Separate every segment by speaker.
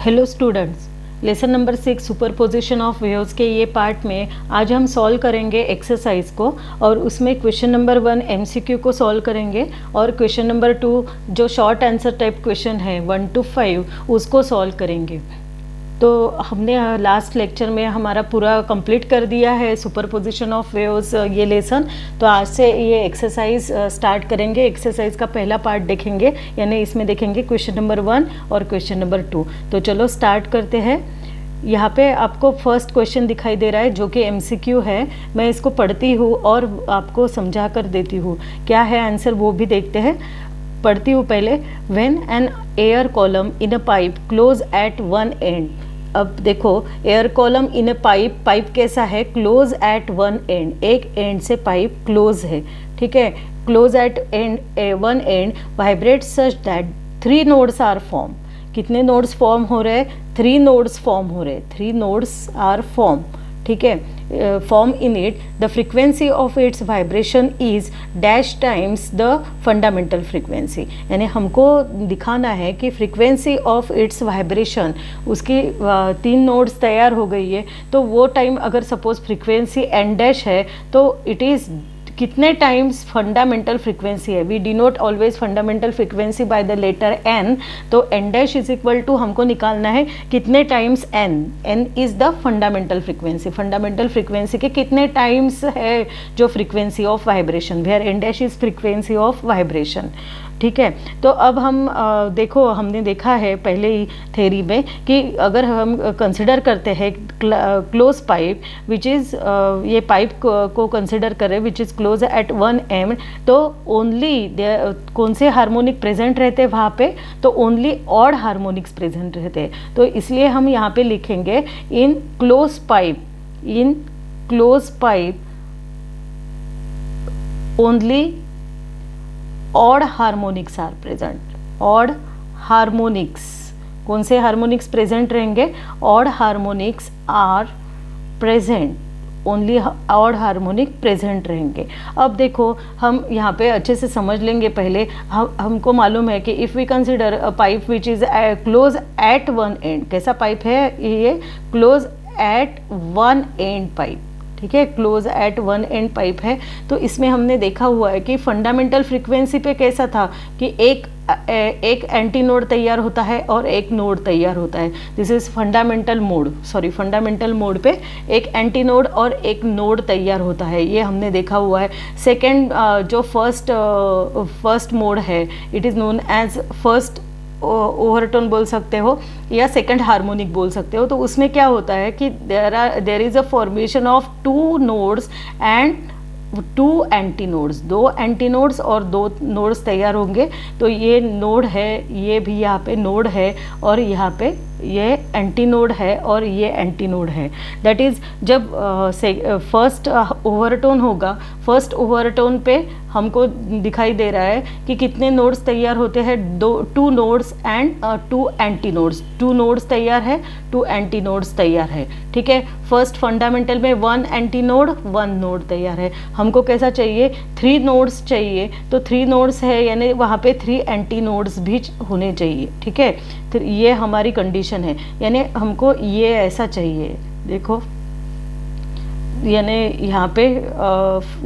Speaker 1: Hello students, lesson number 6 superposition of waves के ये part में आज हम सॉल्व करेंगे एक्सरसाइज को और उसमें क्वेश्चन नंबर 1 एमसीक्यू को सॉल्व करेंगे और क्वेश्चन नंबर 2 जो शॉर्ट आंसर टाइप क्वेश्चन है 1 to 5 उसको सॉल्व करेंगे। तो हमने लास्ट लेक्चर में हमारा पूरा कंप्लीट कर दिया है सुपरपोजिशन ऑफ वेव्स ये लेसन। तो आज से ये एक्सरसाइज स्टार्ट करेंगे। एक्सरसाइज का पहला पार्ट देखेंगे, यानी इसमें देखेंगे क्वेश्चन नंबर 1 और क्वेश्चन नंबर 2। तो चलो स्टार्ट करते हैं। यहाँ पे आपको फर्स्ट क्वेश्चन दिखाई दे रहा है जो कि एमसीक्यू है। मैं इसको पढ़ती हूँ और आपको समझा कर देती हूँ, क्या है आंसर वो भी देखते हैं। पढ़ती हूँ पहले। When an air column in a pipe close at one end. अब देखो, air column in a pipe, pipe कैसा है, क्लोज एट वन एंड, एक एंड से पाइप क्लोज है, ठीक है। Close at end one end vibrate such that 3 nodes are form. कितने नोड्स फॉर्म हो रहे हैं? 3 नोड्स फॉर्म हो रहे हैं। 3 नोड्स आर फॉर्म, ठीक है। Form in it the frequency of its vibration is dash times the fundamental frequency. यानी हमको दिखाना है कि फ्रीक्वेंसी ऑफ इट्स वाइब्रेशन, उसकी 3 नोड्स तैयार हो गई है तो वो टाइम अगर सपोज फ्रीक्वेंसी एन डैश है तो इट इज़ कितने टाइम्स फंडामेंटल फ्रीक्वेंसी है। We denote always fundamental frequency by the letter n. तो n dash is equal to हमको निकालना है कितने times n. N is the fundamental frequency. Fundamental frequency के कितने टाइम्स है जो frequency of vibration, where n dash is frequency of vibration, ठीक है। तो अब हम देखो, हमने देखा है पहले ही थ्योरी में कि अगर हम कंसिडर करते हैं क्लोज पाइप विच इज़, ये पाइप को कंसिडर करें विच is close at one and, तो ओनली कौन से हार्मोनिक प्रेजेंट रहते हैं वहाँ पे? तो ओनली ऑड हार्मोनिक्स प्रेजेंट रहते हैं। तो इसलिए हम यहाँ पे लिखेंगे in close pipe, in close pipe only odd harmonics are present. Odd harmonics, कौन से हार्मोनिक्स प्रेजेंट रहेंगे? Odd harmonics are present, only odd harmonic present रहेंगे। अब देखो, हम यहाँ पे अच्छे से समझ लेंगे। पहले हमको मालूम है कि if we consider a pipe which is close at one end, कैसा पाइप है ये? Close at one end pipe, ठीक है। Close at one end pipe है। तो इसमें हमने देखा हुआ है कि फंडामेंटल फ्रीक्वेंसी पे कैसा था कि एक एंटी नोड तैयार होता है और एक नोड तैयार होता है। This is fundamental mode, sorry fundamental mode पे एक एंटी नोड और एक नोड तैयार होता है, ये हमने देखा हुआ है। सेकेंड जो फर्स्ट मोड है, it is known as first overtone बोल सकते हो या सेकंड हार्मोनिक बोल सकते हो। तो उसमें क्या होता है कि there is a formation of 2 nodes and 2 anti nodes, 2 anti nodes और 2 नोड्स तैयार होंगे। तो ये नोड है, ये भी यहाँ पे नोड है और यहाँ पे ये एंटी नोड है और ये एंटी नोड है। दैट इज़ जब फर्स्ट ओवरटोन होगा, फर्स्ट ओवरटोन पे हमको दिखाई दे रहा है कि कितने नोड्स तैयार होते हैं? 2 nodes and 2 anti nodes. 2 nodes तैयार है, 2 एंटी नोड्स तैयार है, ठीक है। फर्स्ट फंडामेंटल में 1 एंटी नोड, 1 नोड तैयार है। हमको कैसा चाहिए? 3 नोड्स चाहिए। तो 3 नोड्स है यानी वहाँ पे 3 एंटी नोड्स भी होने चाहिए, ठीक है। तो ये हमारी कंडीशन है, यानी हमको ये ऐसा चाहिए। देखो, यानी यहाँ पे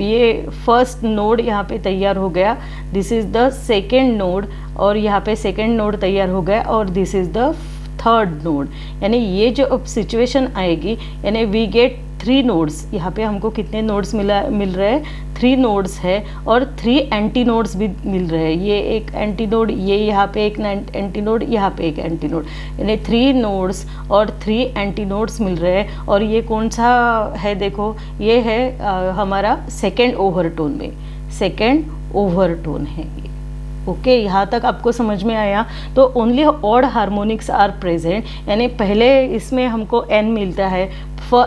Speaker 1: ये फर्स्ट नोड यहाँ पे तैयार हो गया, this is the second node, और यहाँ पे सेकेंड नोड तैयार हो गया और this is the third node. यानी ये जो अब सिचुएशन आएगी, यानी वी गेट 3 नोड्स। यहाँ पे हमको कितने नोड्स मिल रहे हैं? 3 नोड्स है और 3 एंटी नोड्स भी मिल रहे हैं। ये एक एंटी नोड, ये यहाँ पे एक एंटी नोड, यहाँ पे एक एंटी नोड, यानी 3 नोड्स और 3 एंटी नोड्स मिल रहे हैं। और ये कौन सा है? देखो, ये है हमारा सेकेंड ओवरटोन में, सेकेंड ओवरटोन है ये। ओके, यहाँ तक आपको समझ में आया? तो only odd harmonics are present, यानी पहले इसमें हमको एन मिलता है।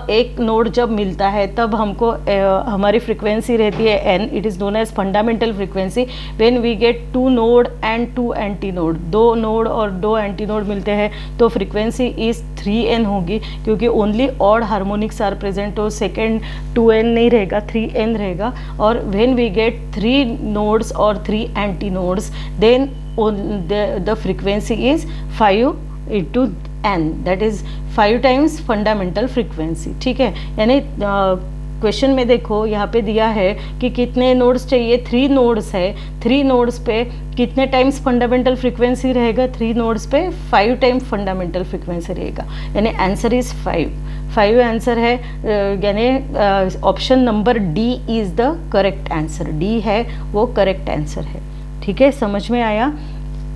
Speaker 1: एक नोड जब मिलता है तब हमको हमारी फ्रीक्वेंसी रहती है n, it is known as fundamental frequency. When we get 2 node and 2 anti node, 2 node और 2 एंटी नोड मिलते हैं तो फ्रीक्वेंसी इज़ 3n होगी, क्योंकि only odd harmonics are present. तो सेकेंड 2n नहीं रहेगा, 3n रहेगा। और व्हेन वी गेट 3 नोड्स और 3 anti nodes, then the frequency is 5 into n, that is 5 times fundamental frequency. ठीक है, यानी क्वेश्चन में देखो यहाँ पे दिया है कि कितने नोड्स चाहिए, 3 नोड्स है, 3 नोड्स पे कितने टाइम्स फंडामेंटल फ्रीक्वेंसी रहेगा, 3 नोड्स पे 5 टाइम फंडामेंटल फ्रीक्वेंसी रहेगा, यानी आंसर इज 5 आंसर है, यानी option number D is the correct answer, D है वो करेक्ट आंसर है। ठीक है, समझ में आया?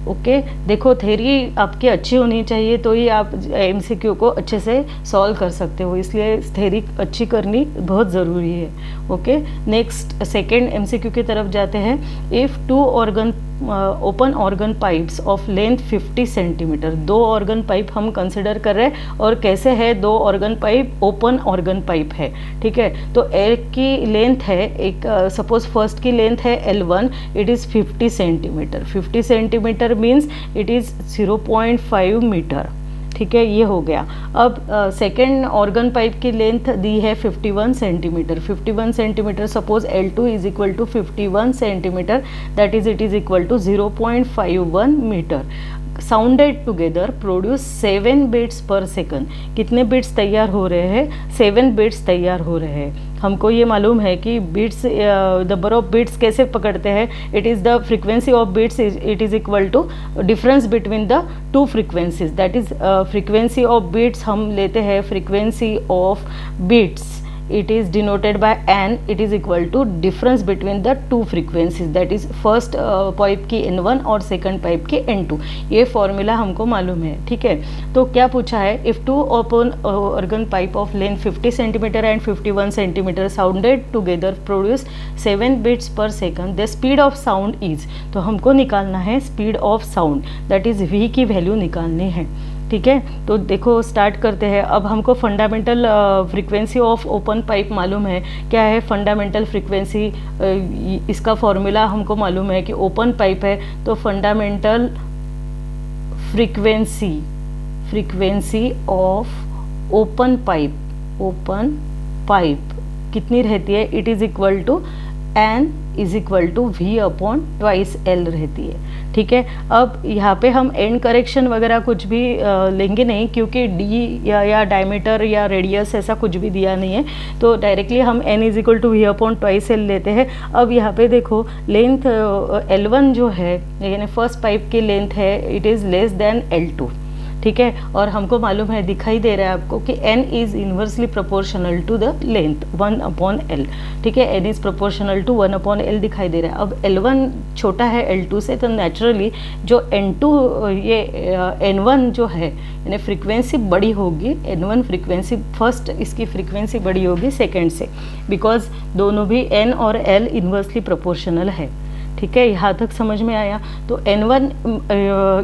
Speaker 1: ओके, देखो थ्योरी आपकी अच्छी होनी चाहिए तो ही आप एमसीक्यू को अच्छे से सॉल्व कर सकते हो, इसलिए थ्योरी अच्छी करनी बहुत ज़रूरी है। ओके, नेक्स्ट सेकेंड एमसीक्यू की तरफ जाते हैं। If 2 organ open organ pipes of length 50 centimetre, 2 organ pipe हम कंसिडर कर रहे हैं, और कैसे है 2 organ pipe, open organ pipe है। ठीक है, तो एक की लेंथ है, एक सपोज फर्स्ट की लेंथ है L1, it is 50 centimetre, 50 centimetre means it is 0.5 metre. ठीक है, ये हो गया। अब सेकेंड ऑर्गन पाइप की लेंथ दी है 51 centimetre, 51 centimetre, suppose L2 is equal to 51 centimetre, that is it is equal to 0.51 metre. Sounded together produce 7 beats per second, कितने बीट्स तैयार हो रहे हैं, 7 बीट्स तैयार हो रहे हैं। हमको ये मालूम है कि बीट्स, नंबर ऑफ बीट्स कैसे पकड़ते हैं, it is the frequency of beats, it is equal to difference between the 2 frequencies, that is frequency of beats हम लेते हैं, frequency of beats it is denoted by n, it is equal to difference between the 2 frequencies, that is first pipe की N1 और second pipe की N2, ये formula हमको मालूम है। ठीक है, तो क्या पूछा है, if 2 open organ pipe of length 50 centimetre and 51 centimetre sounded together produce 7 beats per second, the speed of sound is, तो हमको निकालना है speed of sound, that is v की वैल्यू निकालनी है। ठीक है, तो देखो स्टार्ट करते हैं। अब हमको fundamental frequency of open pipe मालूम है, क्या है फंडामेंटल फ्रीक्वेंसी, इसका फॉर्मूला हमको मालूम है कि ओपन पाइप है तो fundamental frequency of open pipe कितनी रहती है, it is equal to n is equal to v upon twice l रहती है। ठीक है, अब यहाँ पे हम एंड करेक्शन वगैरह कुछ भी लेंगे नहीं, क्योंकि d या डायमीटर या रेडियस ऐसा कुछ भी दिया नहीं है, तो डायरेक्टली हम n is equal to v upon twice l लेते हैं। अब यहाँ पे देखो लेंथ L1 जो है, यानी फर्स्ट पाइप की लेंथ है, it is less than L2। ठीक है, और हमको मालूम है, दिखाई दे रहा है आपको कि n is inversely proportional to the length 1 upon l। ठीक है, n is proportional to 1 upon l दिखाई दे रहा है। अब L1 छोटा है L2 से, तो नेचुरली जो N2 ये N1 जो है, यानी फ्रीक्वेंसी बड़ी होगी, N1 फ्रीक्वेंसी फर्स्ट, इसकी फ्रीक्वेंसी बड़ी होगी सेकेंड से, बिकॉज दोनों भी n और l इन्वर्सली प्रोपोर्शनल है। ठीक है, यहाँ तक समझ में आया? तो N1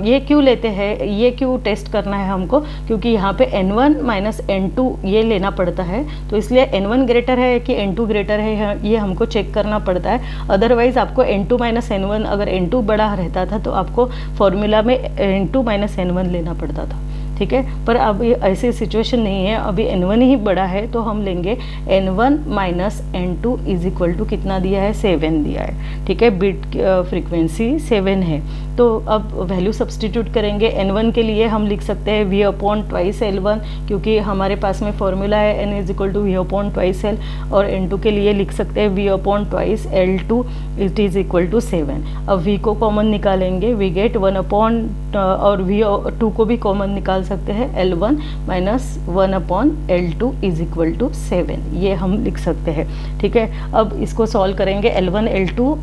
Speaker 1: ये क्यों लेते हैं, ये क्यों टेस्ट करना है हमको, क्योंकि यहाँ पे N1 माइनस N2 ये लेना पड़ता है, तो इसलिए N1 ग्रेटर है कि N2 ग्रेटर है, ये हमको चेक करना पड़ता है। अदरवाइज़ आपको N2 माइनस N1, अगर N2 बड़ा रहता था तो आपको फॉर्मूला में N2 माइनस N1 लेना पड़ता था। ठीक है, पर अब ऐसी सिचुएशन नहीं है, अभी N1 ही बड़ा है, तो हम लेंगे N1 minus N2 is equal to कितना दिया है, 7 दिया है। ठीक है, बीट फ्रीक्वेंसी 7 है, तो अब वैल्यू सब्सटीट्यूट करेंगे। N1 के लिए हम लिख सकते हैं v अपॉन ट्वाइस L1, क्योंकि हमारे पास में फॉर्मूला है n is equal to v upon twice L, और N2 के लिए लिख सकते हैं v upon twice L2, it is equal to 7। अब v को कॉमन निकालेंगे, वी गेट 1 अपॉन, और v2 को भी कॉमन निकाल सकते हैं, L1 minus 1 upon L2 is equal to 7, ये हम लिख सकते हैं। ठीक है, अब इसको सॉल्व करेंगे, L1 L2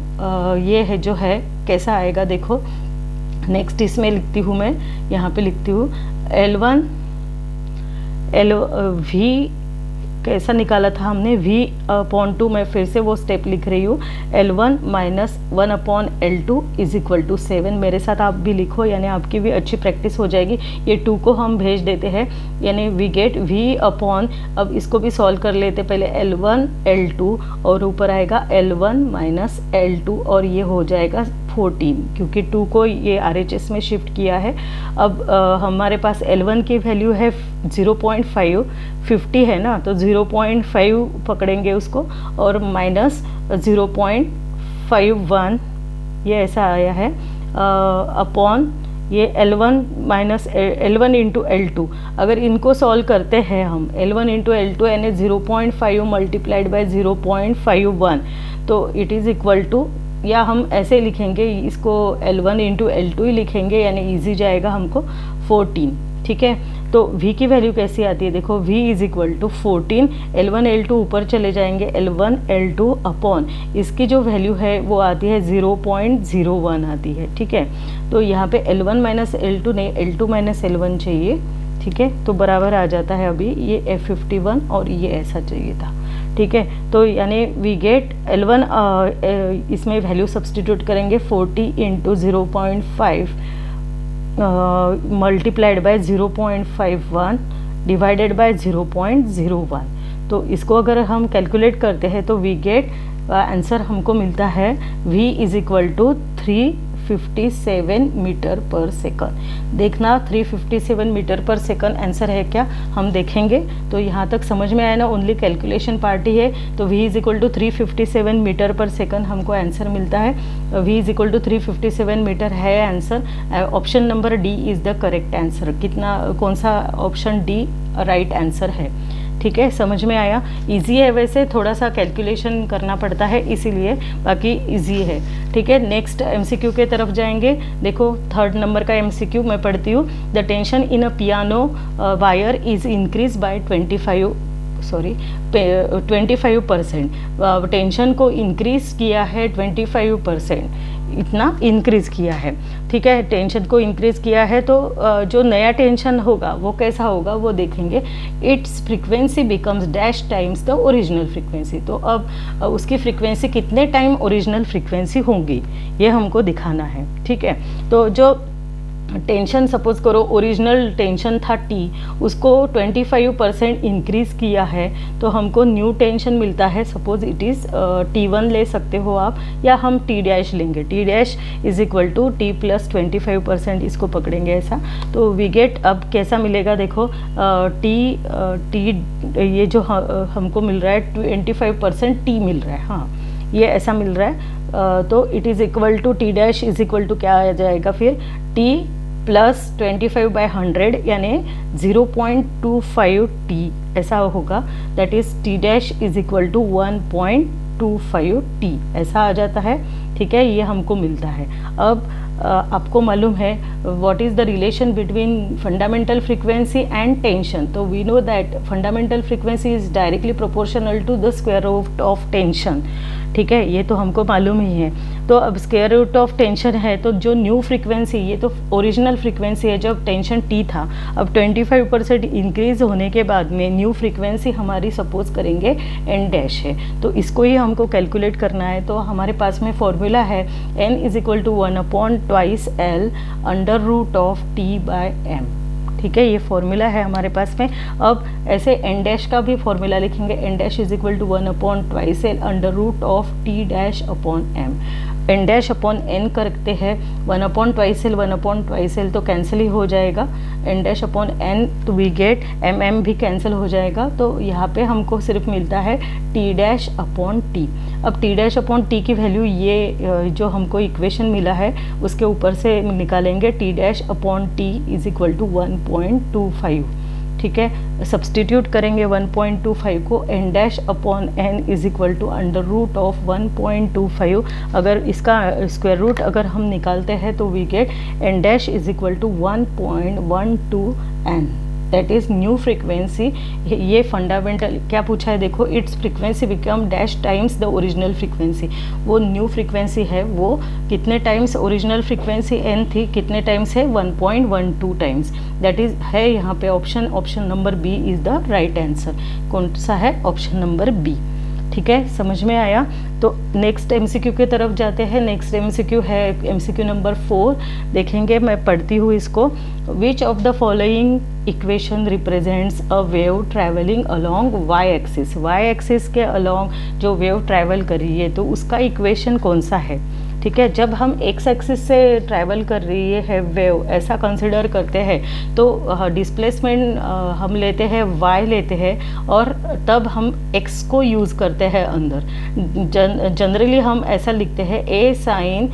Speaker 1: ये है जो है कैसा आएगा देखो। नेक्स्ट इसमें लिखती हूँ मैं, यहाँ पे लिखती हूँ L1 v कैसा निकाला था हमने, v अपॉन 2, मैं फिर से वो स्टेप लिख रही हूँ, L1 minus 1 upon L2 is equal to 7। मेरे साथ आप भी लिखो, यानी आपकी भी अच्छी प्रैक्टिस हो जाएगी। ये 2 को हम भेज देते हैं, यानी वी गेट v अपॉन, अब इसको भी सॉल्व कर लेते पहले, L1 L2 और ऊपर आएगा L1 माइनस L2, और ये हो जाएगा 14, क्योंकि 2 को ये RHS में शिफ्ट किया है। अब हमारे पास L1 की वैल्यू है 0.5, 50 है ना, तो 0.5 पकड़ेंगे उसको, और माइनस 0.51 ये ऐसा आया है, अपॉन ये L1 minus L1 into L2, अगर इनको सॉल्व करते हैं हम L1 इंटू L2 यानी 0.5 मल्टीप्लाइड बाय 0.51, तो इट इज़ इक्वल टू, या हम ऐसे लिखेंगे इसको L1 इंटू L2 ही लिखेंगे, यानी ईजी जाएगा हमको 14, ठीक है। तो v की वैल्यू कैसी आती है, देखो v is equal to 14, L1 L2 ऊपर चले जाएंगे, L1 L2 अपॉन इसकी जो वैल्यू है वो आती है 0.01 आती है, ठीक है। तो यहाँ पे L1 माइनस L2 नहीं, L2 माइनस L1 चाहिए, ठीक है। तो बराबर आ जाता है अभी ये F51 और ये ऐसा चाहिए था, ठीक है। तो यानी वी गेट L1, इसमें वैल्यू सब्सटीट्यूट करेंगे 40 into 0.5 multiplied by 0.51 divided by 0.01। तो इसको अगर हम कैलकुलेट करते हैं तो वी गेट आंसर हमको मिलता है v is equal to 357 metre per second. देखना 357 मीटर पर सेकंड आंसर है क्या, हम देखेंगे। तो यहाँ तक समझ में आया ना, ओनली कैलकुलेशन पार्टी है। तो v is equal to 357 metre per second हमको आंसर मिलता है, v is equal to 357 metre है answer. Option number D is the correct answer. कितना, कौन सा ऑप्शन डी राइट आंसर है, ठीक है। समझ में आया, इजी है, वैसे थोड़ा सा कैलकुलेशन करना पड़ता है इसीलिए, बाकी इजी है, ठीक है। नेक्स्ट एमसीक्यू के तरफ जाएंगे। देखो 3rd नंबर का एमसीक्यू मैं पढ़ती हूँ। The tension in a piano wire is increase by 25%। Tension को इंक्रीज किया है 25%, इतना इंक्रीज किया है, ठीक है। टेंशन को इंक्रीज किया है तो जो नया टेंशन होगा वो कैसा होगा वो देखेंगे। It's frequency becomes dash times the original frequency. तो अब उसकी फ्रीक्वेंसी कितने टाइम ओरिजिनल फ्रीक्वेंसी होंगी ये हमको दिखाना है, ठीक है। तो जो टेंशन सपोज करो ओरिजिनल टेंशन था T, उसको 25% इंक्रीज़ किया है तो हमको न्यू टेंशन मिलता है। सपोज इट इज़ T1 ले सकते हो आप, या हम T डैश लेंगे। T dash is equal to T plus 25%, इसको पकड़ेंगे ऐसा। तो वी गेट, अब कैसा मिलेगा देखो, T ये जो हमको मिल रहा है 25% T मिल रहा है, हाँ ये ऐसा मिल रहा है। तो it is equal to T dash is equal to क्या आ जाएगा फिर, T प्लस 25/100 यानी 0.25 T ऐसा होगा। That is T dash is equal to 1.25 T ऐसा आ जाता है, ठीक है। ये हमको मिलता है। अब आपको मालूम है what is the relation between fundamental frequency and tension. तो we know that fundamental frequency is directly proportional to the square root of tension, ठीक है। ये तो हमको मालूम ही है। तो अब स्क्वायर रूट ऑफ टेंशन है तो जो न्यू फ्रीक्वेंसी, ये तो ओरिजिनल फ्रीक्वेंसी है जब टेंशन T था। अब 25% इंक्रीज होने के बाद में न्यू फ्रीक्वेंसी हमारी सपोज करेंगे n डैश है। तो इसको ही हमको कैलकुलेट करना है। तो हमारे पास में फॉर्मूला है n is equal to 1/2 L under root of T by m, ठीक है। ये फॉर्मूला है हमारे पास में। अब ऐसे n डैश का भी फॉर्मूला लिखेंगे। n dash is equal to 1/2 L under root of T dash upon m। n dash upon n करते हैं, 1/2 L तो कैंसिल ही हो जाएगा। n डैश अपॉन n तो वी गेट m भी कैंसिल हो जाएगा। तो यहाँ पे हमको सिर्फ मिलता है T डैश अपॉन T। अब T डैश अपॉन T की वैल्यू ये जो हमको इक्वेशन मिला है उसके ऊपर से निकालेंगे। T dash upon T is equal to 1.25, ठीक है। सब्सटीट्यूट करेंगे 1.25 को, n dash upon n is equal to under root of 1.25। अगर इसका स्क्वायर रूट अगर हम निकालते हैं तो we get n dash is equal to 1.12 n, that is new frequency. ये फंडामेंटल क्या पूछा है देखो, it's frequency become dash times the original frequency. वो न्यू फ्रीक्वेंसी है वो कितने टाइम्स ओरिजिनल फ्रीक्वेंसी n थी, कितने टाइम्स है 1.12 टाइम्स। दैट इज है यहाँ पे option number B is the right answer. कौन सा है, ऑप्शन नंबर बी, ठीक है। समझ में आया। तो नेक्स्ट एमसीक्यू की तरफ जाते हैं। नेक्स्ट एमसीक्यू है एमसीक्यू नंबर 4। देखेंगे, मैं पढ़ती हूँ इसको। Which of the following equation represents a wave travelling along y axis. Y axis के अलोंग जो वेव ट्रैवल कर रही है तो उसका इक्वेशन कौन सा है, ठीक है। जब हम एक्स एक्सिस से ट्रैवल कर रही है वेव ऐसा कंसिडर करते हैं तो डिस्प्लेसमेंट हम लेते हैं y लेते हैं और तब हम x को यूज़ करते हैं अंदर। जनरली हम ऐसा लिखते हैं a sin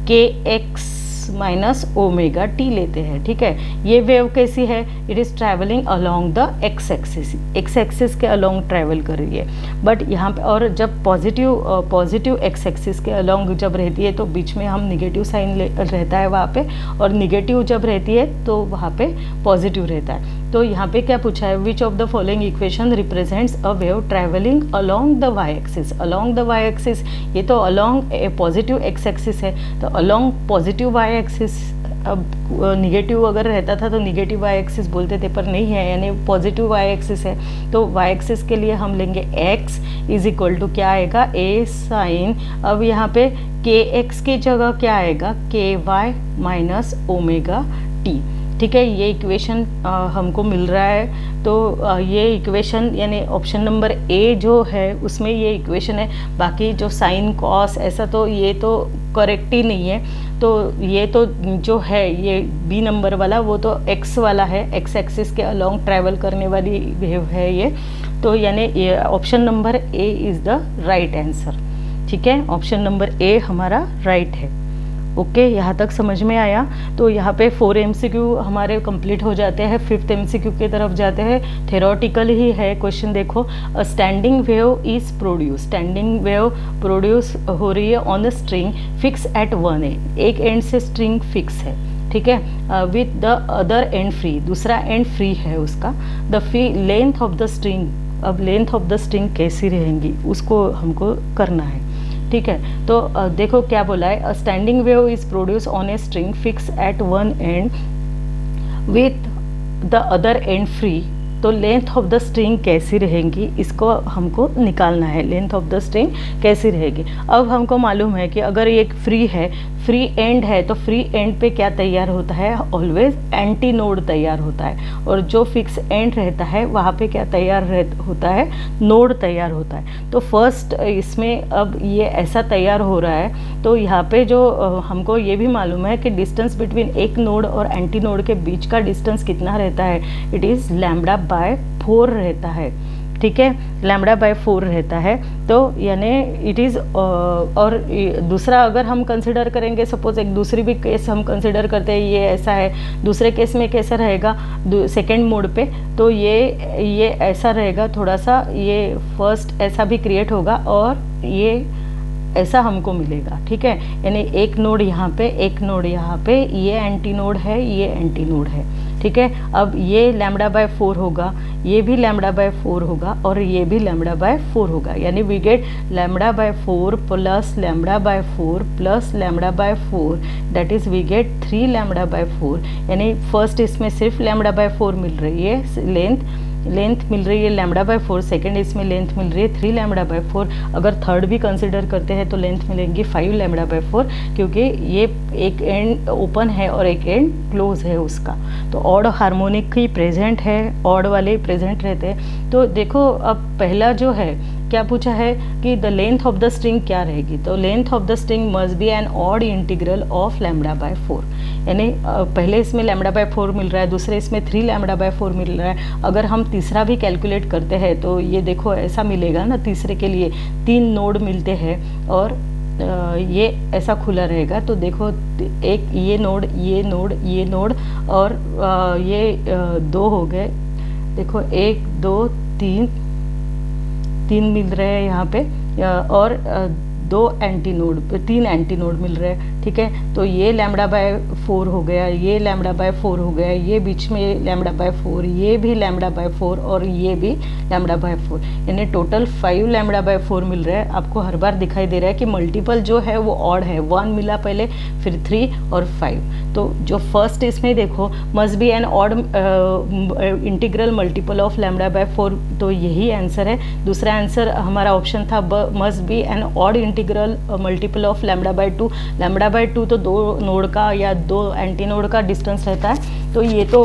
Speaker 1: kx minus omega T लेते हैं, ठीक है। ये वेव कैसी है, it is travelling along the x axis के अलोंग ट्रैवल कर रही है। बट यहाँ पे और जब पॉजिटिव एक्स एक्सिस के अलोंग जब रहती है तो बीच में हम निगेटिव साइन रहता है वहाँ पे, और निगेटिव जब रहती है तो वहाँ पे पॉजिटिव रहता है। तो यहाँ पे क्या पूछा है, which of the following equation represents a wave travelling along the y axis. Along the y axis, ये तो अलोंग पॉजिटिव एक्स एक्सिस है, तो अलोंग पॉजिटिव वाई एक्सिस। अब निगेटिव अगर रहता था तो निगेटिव वाई एक्सिस बोलते थे, पर नहीं है, यानी पॉजिटिव वाई एक्सिस है। तो वाई एक्सिस के लिए हम लेंगे x इज इक्वल टू क्या आएगा, a साइन, अब यहाँ पे के एक्स की जगह क्या आएगा, के वाई माइनस ओमेगा टी, ठीक है। ये इक्वेशन हमको मिल रहा है। तो ये इक्वेशन यानी ऑप्शन नंबर ए जो है उसमें ये इक्वेशन है। बाकी जो साइन कॉस ऐसा तो ये तो करेक्ट ही नहीं है। तो ये तो जो है ये बी नंबर वाला वो तो एक्स वाला है, एक्स एक्सिस के अलोंग ट्रैवल करने वाली वेव है ये। तो यानी ये option number A is the right answer, ठीक है। ऑप्शन नंबर ए हमारा राइट है। ओके, यहाँ तक समझ में आया। तो यहाँ पे 4 MCQ हमारे कंप्लीट हो जाते हैं। 5th MCQ की तरफ जाते हैं। थेरोटिकल ही है क्वेश्चन, देखो। A standing wave is produce, standing wave produce हो रही है on the string fix eight one end, एक एंड से स्ट्रिंग फिक्स है, ठीक है, with the other and free, दूसरा एंड फ्री है उसका। The length of the string, अब लेंथ ऑफ द स्ट्रिंग कैसी रहेंगी उसको हमको करना है, ठीक है। तो देखो क्या बोला है, a standing wave is produce on a string fix eight one and with the other and free. तो लेंथ ऑफ द स्ट्रिंग कैसी रहेंगी इसको हमको निकालना है, लेंथ ऑफ द स्ट्रिंग कैसी रहेगी। अब हमको मालूम है कि अगर ये फ्री है, फ्री एंड है, तो फ्री एंड पे क्या तैयार होता है, ऑलवेज एंटी नोड तैयार होता है। और जो फिक्स एंड रहता है वहाँ पे क्या तैयार होता है, नोड तैयार होता है। तो फर्स्ट इसमें अब ये ऐसा तैयार हो रहा है। तो यहाँ पे जो हमको ये भी मालूम है कि डिस्टेंस बिटवीन एक नोड और एंटी नोड के बीच का डिस्टेंस कितना रहता है, इट इज़ लैम्बडा बाय 4 रहता है, ठीक है, लैम्बडा बाय 4 रहता है। तो यानी इट इज़ और दूसरा अगर हम कंसिडर करेंगे, सपोज एक दूसरी भी केस हम कंसिडर करते हैं, ये ऐसा है, दूसरे केस में कैसा रहेगा सेकेंड मोड पे, तो ये ऐसा रहेगा थोड़ा सा, ये फर्स्ट ऐसा भी क्रिएट होगा और ये ऐसा हमको मिलेगा, ठीक है। यानी एक नोड यहाँ पे, एक नोड यहाँ पे, ये एंटी नोड है, ये एंटी नोड है, ठीक है। अब ये लैम्बडा बाय 4 होगा, ये भी लैम्बडा बाय 4 होगा और ये भी लैम्बडा बाय 4 होगा। यानी we get lambda by 4 plus lambda by 4 plus lambda by 4, that is we get 3 lambda by 4। यानी फर्स्ट इसमें सिर्फ लैम्बडा बाय 4 मिल रही है, लेंथ मिल रही है लैम्बडा बाय 4, सेकेंड इसमें लेंथ मिल रही है 3 लैम्बडा बाय 4। अगर थर्ड भी कंसिडर करते हैं तो लेंथ मिलेंगी 5 लैम्बडा बाय 4, क्योंकि ये एक एंड ओपन है और एक एंड क्लोज है उसका। तो ऑड हार्मोनिक ही प्रेजेंट है, ऑड वाले प्रेजेंट रहते हैं। तो देखो अब पहला जो है क्या पूछा है कि the length of the string क्या रहेगी, तो length of the string must be an odd integral of lambda by 4। यानी पहले इसमें लैम्बडा बाय 4 मिल रहा है, दूसरे इसमें 3 लैम्बडा बाय 4 मिल रहा है। अगर हम तीसरा भी कैलकुलेट करते हैं तो ये देखो ऐसा मिलेगा ना, तीसरे के लिए 3 नोड मिलते हैं और ये ऐसा खुला रहेगा। तो देखो एक ये नोड, ये नोड, ये नोड और ये 2 हो गए, देखो 1 2 3 मिल रहे हैं यहाँ पे, और 2 एंटी नोड, 3 एंटी नोड मिल रहे हैं, ठीक है। तो ये लैम्बडा बाय 4 हो गया, ये लैम्बडा बाय 4 हो गया, ये बीच में लैम्बडा बाय 4, ये भी लैम्बडा बाय 4 और ये भी लैम्बडा बाय 4। यानी टोटल 5 लैम्बडा बाय 4 मिल रहा है। आपको हर बार दिखाई दे रहा है कि मल्टीपल जो है वो ऑड है, 1 मिला पहले, फिर 3 और 5। तो जो फर्स्ट इसमें देखो must be an odd integral multiple of lambda by 4, तो यही आंसर है। दूसरा आंसर हमारा ऑप्शन था must be an odd integral multiple of lambda by 2। Lambda by 2 तो 2 नोड का या 2 एंटी नोड का डिस्टेंस रहता है, तो ये तो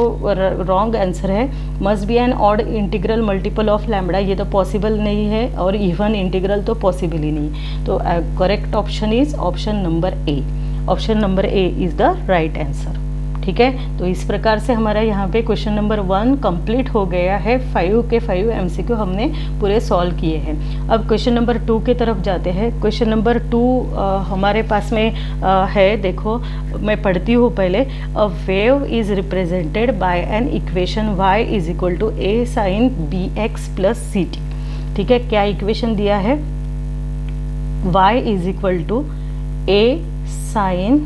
Speaker 1: रॉन्ग आंसर है। Must be an odd integral multiple of lambda, ये तो पॉसिबल नहीं है, और इवन इंटीग्रल तो पॉसिबल ही नहीं। तो correct option is option number A. Option number A is the right answer, ठीक है। तो इस प्रकार से हमारा यहाँ पे क्वेश्चन नंबर 1 कंप्लीट हो गया है। 5 के 5 MCQ हमने पूरे सॉल्व किए हैं। अब क्वेश्चन नंबर 2 की तरफ जाते हैं। क्वेश्चन नंबर 2 हमारे पास में है, देखो मैं पढ़ती हूँ पहले। A wave is represented by an equation y is equal to a sine bx plus ct। ठीक है, क्या इक्वेशन दिया है? y is equal to a sine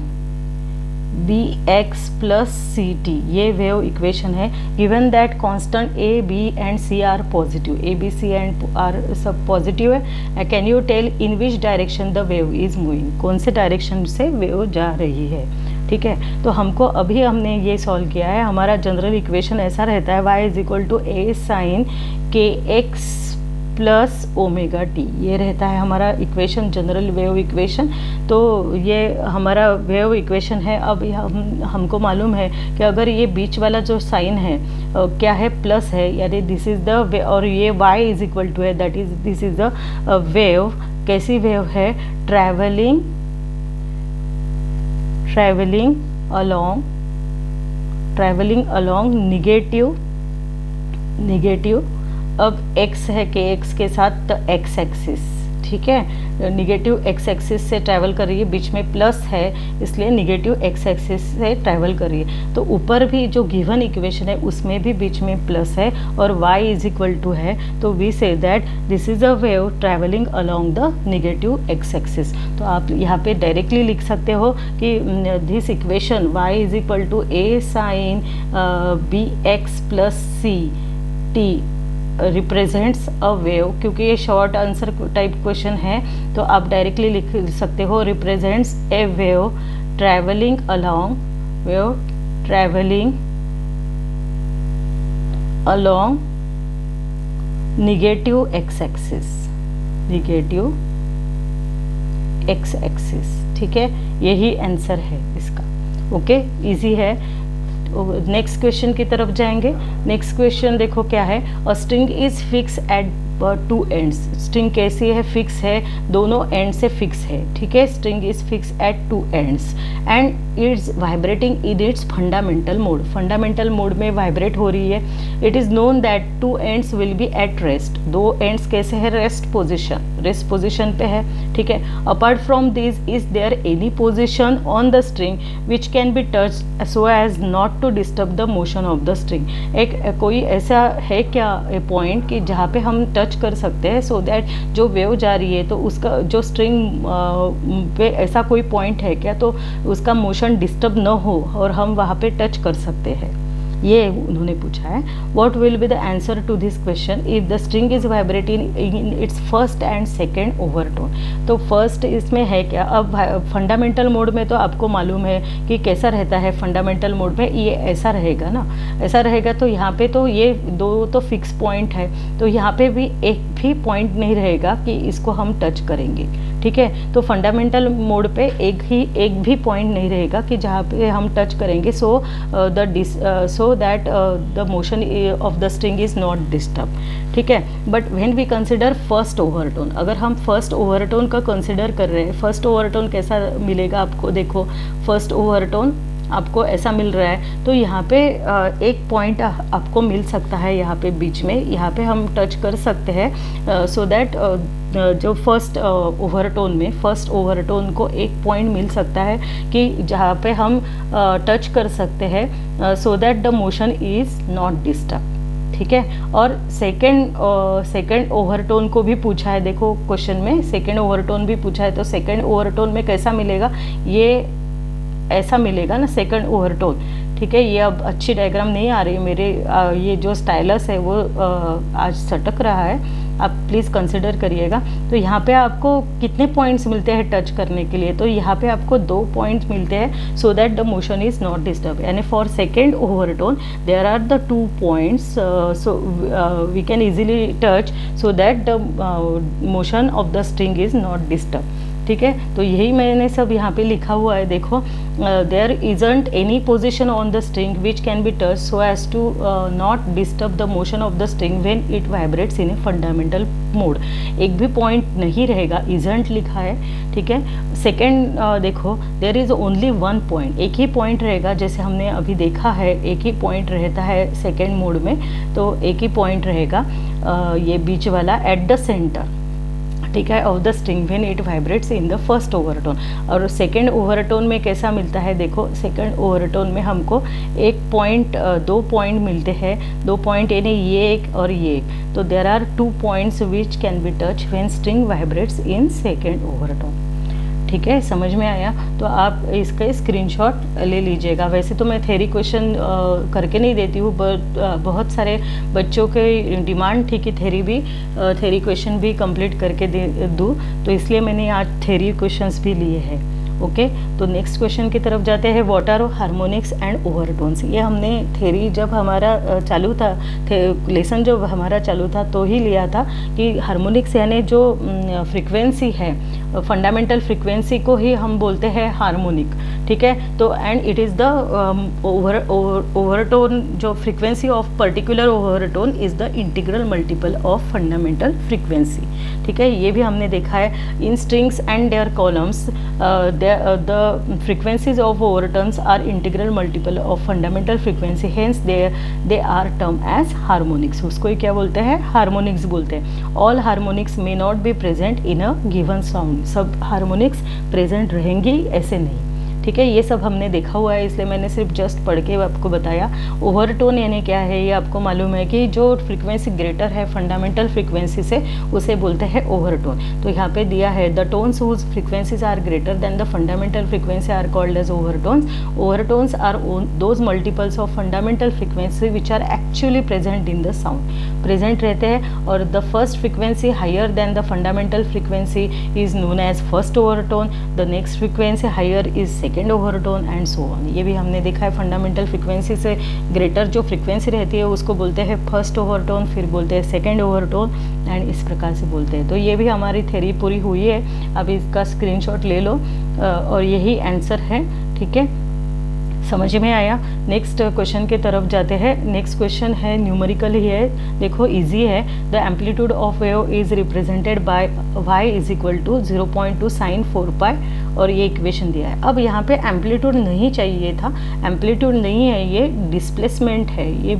Speaker 1: bx plus ct, ये वेव इक्वेशन है। Given that constant a b and c are positive, a b c and are सब positive है। Can you tell in which direction the wave is moving, कौन से direction से wave जा रही है। ठीक है, तो हमको अभी हमने ये सॉल्व किया है। हमारा जनरल इक्वेशन ऐसा रहता है, y is equal to a sine kx plus omega t, ये रहता है हमारा इक्वेशन, जनरल वेव इक्वेशन। तो ये हमारा वेव इक्वेशन है। अब हमको मालूम है कि अगर ये बीच वाला जो साइन है क्या है, प्लस है, यानी दिस इज द, और ये y इज इक्वल टू है, that is this is the wave. कैसी वेव है? Travelling along negative. अब x है कि x के साथ x एक्सिस, ठीक है, निगेटिव x एक्सिस से ट्रैवल कर रही है, बीच में प्लस है इसलिए निगेटिव x एक्सिस से ट्रैवल कर रही है। तो ऊपर भी जो गिवन इक्वेशन है उसमें भी बीच में प्लस है और y इज इक्वल टू है, तो we see that this is a wave travelling along the negative x axis. तो आप यहाँ पे डायरेक्टली लिख सकते हो कि this equation y is equal to a sine bx plus c t represents a wave. क्योंकि ये शॉर्ट आंसर टाइप क्वेश्चन है तो आप डायरेक्टली लिख सकते हो represents a wave travelling along negative x axis. ठीक है, यही आंसर है इसका। ओके, इजी है। नेक्स्ट क्वेश्चन की तरफ जाएंगे। नेक्स्ट क्वेश्चन देखो क्या है। A string is fix at 2 ends. String कैसी है? फिक्स है, दोनों एंड से फिक्स है। ठीक है, string is fix at 2 ends and it's vibrating in its fundamental mode. Fundamental mode में वाइब्रेट हो रही है। It is known that 2 ends will be at rest. 2 ends कैसे है? रेस्ट पोजिशन पे है। ठीक है, apart from this is there any position on the string which can be touch so as not to disturb the motion of the string. एक कोई ऐसा है क्या पॉइंट कि जहाँ पे हम टच कर सकते हैं सो दैट जो वेव जा रही है तो उसका जो स्ट्रिंग पे ऐसा कोई पॉइंट है क्या तो उसका मोशन डिस्टर्ब न हो और हम वहाँ पे टच कर सकते हैं, ये उन्होंने पूछा है। What will be the answer to this question if the string is vibrating in its first and second overtone. तो फर्स्ट इसमें है क्या? अब फंडामेंटल मोड में तो आपको मालूम है कि कैसा रहता है। फंडामेंटल मोड में ये ऐसा रहेगा ना, ऐसा रहेगा। तो यहाँ पे तो ये 2 तो फिक्स पॉइंट है, तो यहाँ पे भी एक भी पॉइंट नहीं रहेगा कि इसको हम टच करेंगे। ठीक है, तो फंडामेंटल मोड पे एक भी पॉइंट नहीं रहेगा कि जहाँ पे हम टच करेंगे। So that the motion of the string is not disturb. ठीक है, but when we consider first overtone, अगर हम फर्स्ट ओवरटोन का कंसिडर कर रहे हैं, फर्स्ट ओवरटोन कैसा मिलेगा आपको? देखो, फर्स्ट ओवरटोन आपको ऐसा मिल रहा है, तो यहाँ पे एक पॉइंट आपको मिल सकता है, यहाँ पे बीच में, यहाँ पे हम टच कर सकते हैं सो दैट जो फर्स्ट ओवरटोन को एक पॉइंट मिल सकता है कि जहाँ पे हम टच कर सकते हैं so that the motion is not disturb. ठीक है, और सेकेंड ओवरटोन को भी पूछा है। देखो क्वेश्चन में सेकेंड ओवरटोन भी पूछा है, तो सेकेंड ओवरटोन में कैसा मिलेगा? ये ऐसा मिलेगा ना सेकंड ओवरटोन। ठीक है, ये अब अच्छी डायग्राम नहीं आ रही मेरे, ये जो स्टाइलस है वो आज सटक रहा है, आप प्लीज़ कंसिडर करिएगा। तो यहाँ पे आपको कितने पॉइंट्स मिलते हैं टच करने के लिए? तो यहाँ पे आपको 2 पॉइंट्स मिलते हैं so that the motion is not disturb. यानी for second overtone there are the 2 points so we can easily touch so that the motion of the string is not disturb. ठीक है, तो यही मैंने सब यहाँ पे लिखा हुआ है। देखो, there isn't any position on the string which can be touch so as to not disturb the motion of the string when it vibrates in a fundamental mode. एक भी पॉइंट नहीं रहेगा, इजंट लिखा है, ठीक है। सेकेंड देखो, there is only one point, एक ही पॉइंट रहेगा, जैसे हमने अभी देखा है एक ही पॉइंट रहता है सेकेंड मोड में, तो एक ही पॉइंट रहेगा ये बीच वाला एट द सेंटर, ठीक है, of the string when it vibrates in the first overtone. और सेकंड ओवरटोन में कैसा मिलता है, देखो सेकंड ओवरटोन में हमको एक पॉइंट, दो पॉइंट मिलते हैं, दो पॉइंट यानी ये एक और ये एक, तो there are two points which can be touch when string vibrates in second overtone. ठीक है, समझ में आया? तो आप इसका स्क्रीनशॉट ले लीजिएगा। वैसे तो मैं थ्योरी क्वेश्चन करके नहीं देती हूँ, बट बहुत सारे बच्चों के डिमांड थी कि थ्योरी क्वेश्चन भी कंप्लीट करके दे दूँ, तो इसलिए मैंने आज थ्योरी क्वेश्चंस भी लिए हैं। ओके, तो नेक्स्ट क्वेश्चन की तरफ जाते हैं। What are harmonics and overtones. ये हमने थ्योरी जब हमारा चालू था, लेसन जब हमारा चालू था तो ही लिया था कि हार्मोनिक्स यानी जो फ्रीक्वेंसी है, फंडामेंटल फ्रीक्वेंसी को ही हम बोलते हैं हार्मोनिक, ठीक है। तो and it is the overtone, जो frequency of particular overtone is the integral multiple of fundamental frequency, ठीक है। ये भी हमने देखा है। In strings and their columns the frequencies of overtones are integral multiple of fundamental frequency, hence they are termed as harmonics। उसको ही क्या बोलते हैं? हार्मोनिक्स बोलते हैं। all harmonics may not be present in a given sound। सब harmonics present रहेंगी ऐसे नहीं, ठीक है। ये सब हमने देखा हुआ है, इसलिए मैंने सिर्फ जस्ट पढ़ के आपको बताया। ओवरटोन यानी क्या है, ये आपको मालूम है कि जो फ्रीक्वेंसी ग्रेटर है फंडामेंटल फ्रीक्वेंसी से, उसे बोलते हैं ओवरटोन। तो यहाँ पे दिया है the tones whose frequencies are greater than the fundamental frequency are called as overtones. Overtones are those multiples of fundamental frequency which are actually present in the sound, present रहते हैं। और the first frequency higher than the fundamental frequency is known as first overtone, the next frequency higher is second overtone and so on. ये भी हमने देखा है, fundamental frequency से greater जो फ्रीक्वेंसी रहती है उसको बोलते हैं फर्स्ट ओवरटोन, फिर बोलते हैं सेकेंड ओवरटोन एंड इस प्रकार से बोलते हैं। तो ये भी हमारी थ्योरी पूरी हुई है। अब इसका स्क्रीनशॉट ले लो और यही आंसर है, ठीक है। समझ में आया? नेक्स्ट क्वेश्चन की तरफ जाते हैं। नेक्स्ट क्वेश्चन है न्यूमेरिकल ही है, देखो इजी है। The amplitude of wave is represented by y is equal to 0.2 sin 4 pi, और ये इक्वेशन दिया है। अब यहाँ पे एम्पलीट्यूड नहीं चाहिए था, एम्पलीट्यूड नहीं है, ये डिस्प्लेसमेंट है, ये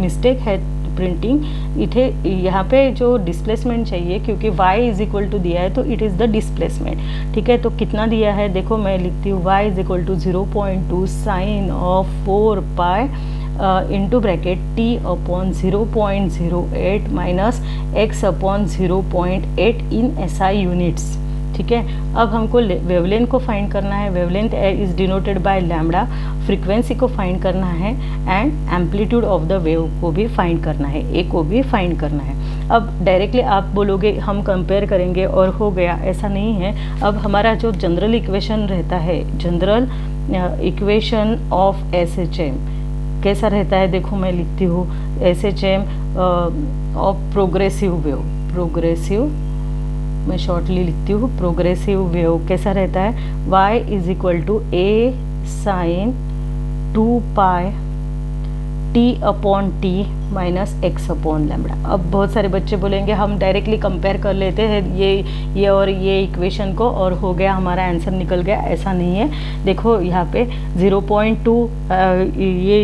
Speaker 1: मिस्टेक है प्रिंटिंग। इथे यहाँ पे जो डिस्प्लेसमेंट चाहिए, क्योंकि y इज इक्वल टू दिया है तो इट इज़ द डिस्प्लेसमेंट, ठीक है। तो कितना दिया है, देखो मैं लिखती हूँ y is equal to 0.2 sine of 4 pi into bracket t upon 0.08 minus x upon 0.8 in SI units, ठीक है। अब हमको वेवलेंथ को फाइंड करना है। Wavelength is denoted by lambda. Frequency को फाइंड करना है and amplitude of the wave को भी फाइंड करना है, ए को भी फाइंड करना है। अब डायरेक्टली आप बोलोगे हम कंपेयर करेंगे और हो गया, ऐसा नहीं है। अब हमारा जो जनरल इक्वेशन रहता है, जनरल इक्वेशन ऑफ SHM कैसा रहता है, देखो मैं लिखती हूँ SHM of progressive wave, progressive मैं शॉर्टली लिखती हूँ, प्रोग्रेसिव वेव कैसा रहता है, y is equal to a sine 2 pi t upon T minus x upon lambda. अब बहुत सारे बच्चे बोलेंगे हम डायरेक्टली कंपेयर कर लेते हैं ये और ये इक्वेशन को और हो गया, हमारा आंसर निकल गया। ऐसा नहीं है। देखो यहाँ पे 0.2 ये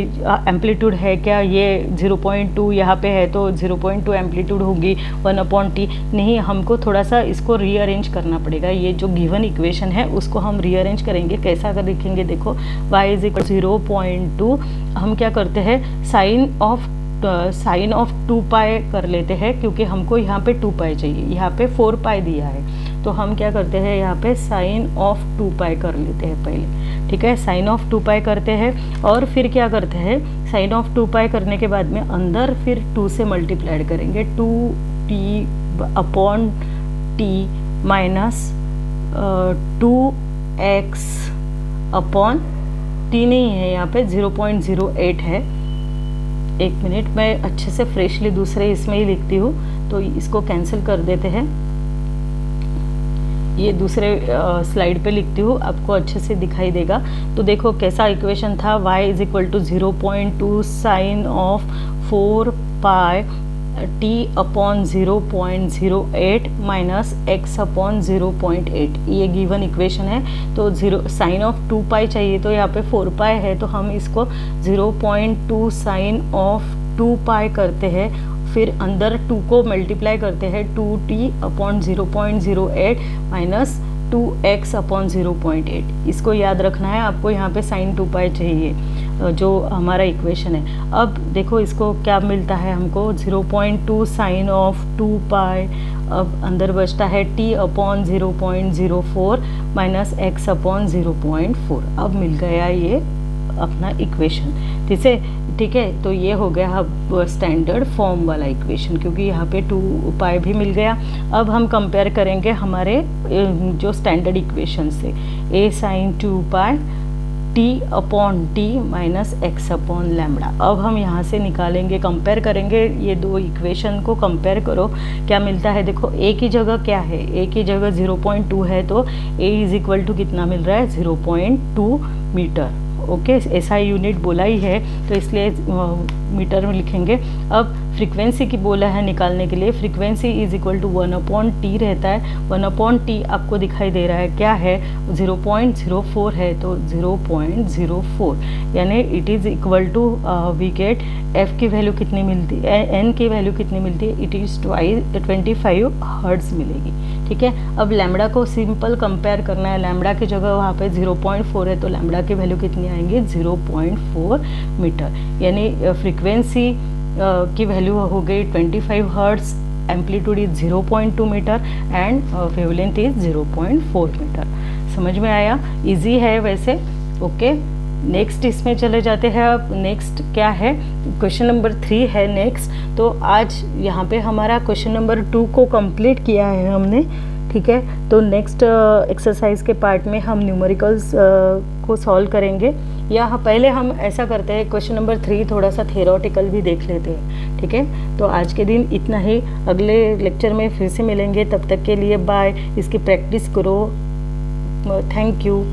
Speaker 1: एम्पलीट्यूड है क्या, ये 0.2 यहाँ पे है तो 0.2 एम्पलीट्यूड होगी 1 अपॉन टी, नहीं, हमको थोड़ा सा इसको रीअरेंज करना पड़ेगा। ये जो गिवन इक्वेशन है उसको हम रीअरेंज करेंगे। कैसा कर लिखेंगे, देखो y इज इक्वल 0.2, हम क्या करते हैं साइन ऑफ 2 पाई कर लेते हैं, क्योंकि हमको यहाँ पे 2 पाई चाहिए, यहाँ पे 4 पाई दिया है, तो हम क्या करते हैं यहाँ पे साइन ऑफ 2 पाई कर लेते हैं पहले, ठीक है। साइन ऑफ 2 पाई करते हैं और फिर क्या करते हैं, साइन ऑफ 2 पाई करने के बाद में अंदर फिर 2 से मल्टीप्लाइड करेंगे, 2t upon T minus 2x upon T नहीं है, यहाँ पे 0.08 है। एक मिनट, मैं अच्छे से फ्रेशली दूसरे इसमें ही लिखती हूँ, तो इसको कैंसिल कर देते हैं। ये दूसरे स्लाइड पे लिखती हूँ, आपको अच्छे से दिखाई देगा। तो देखो कैसा इक्वेशन था, y is equal to 0.2 sine of 4 pi t upon 0.08 minus x upon 0.8, ये गिवन इक्वेशन है। तो साइन ऑफ 2 पाई चाहिए, तो यहाँ पे 4 पाई है, तो हम इसको 0.2 साइन ऑफ 2 पाई करते हैं, फिर अंदर 2 को मल्टीप्लाई करते हैं 2t upon 0.08 minus 2x upon 0.8। इसको याद रखना है आपको, यहाँ पे साइन 2 पाई चाहिए जो हमारा इक्वेशन है। अब देखो इसको क्या मिलता है हमको, 0.2 साइन ऑफ 2 पाई, अब अंदर बचता है t upon 0.04 minus x upon 0.4। अब मिल गया ये अपना इक्वेशन, ठीक है। तो ये हो गया अब स्टैंडर्ड फॉर्म वाला इक्वेशन, क्योंकि यहाँ पे 2 पाई भी मिल गया। अब हम कंपेयर करेंगे हमारे जो स्टैंडर्ड इक्वेशन से, a sine 2 pi t upon T minus x upon lambda. अब हम यहाँ से निकालेंगे, कंपेयर करेंगे ये दो इक्वेशन को, कंपेयर करो क्या मिलता है। देखो a की जगह क्या है, a की जगह 0.2 है, तो a इज इक्वल टू कितना मिल रहा है, 0.2 मीटर। ओके, ऐसा यूनिट बोला ही है तो इसलिए मीटर में लिखेंगे। अब फ्रीक्वेंसी की बोला है निकालने के लिए, frequency is equal to 1/t रहता है। 1/t आपको दिखाई दे रहा है क्या है, 0.04 है, तो 0.04 यानी it is equal to we get f की वैल्यू कितनी मिलती है, n की वैल्यू कितनी मिलती है, इट इज़ 25 हर्ट्ज़ मिलेगी। ठीक है, अब लैम्बडा को सिंपल कंपेयर करना है, लैम्बडा की जगह वहाँ पे 0.4 है, तो लैम्बडा की वैल्यू कितनी आएंगी, 0.4 मीटर। यानी फ्रीक्वेंसी की वैल्यू हो गई 25 hertz, amplitude is 0.2 metre and wavelength is 0.4 metre. समझ में आया, इजी है वैसे। ओके, नेक्स्ट इसमें चले जाते हैं। अब नेक्स्ट क्या है, क्वेश्चन नंबर 3 है नेक्स्ट। तो आज यहाँ पे हमारा क्वेश्चन नंबर 2 को कंप्लीट किया है हमने। ठीक है, तो नेक्स्ट एक्सरसाइज के पार्ट में हम न्यूमेरिकल्स को सॉल्व करेंगे, या पहले हम ऐसा करते हैं क्वेश्चन नंबर 3 थोड़ा सा थ्योरेटिकल भी देख लेते हैं। ठीक है, तो आज के दिन इतना ही, अगले लेक्चर में फिर से मिलेंगे, तब तक के लिए बाय। इसकी प्रैक्टिस करो, थैंक यू।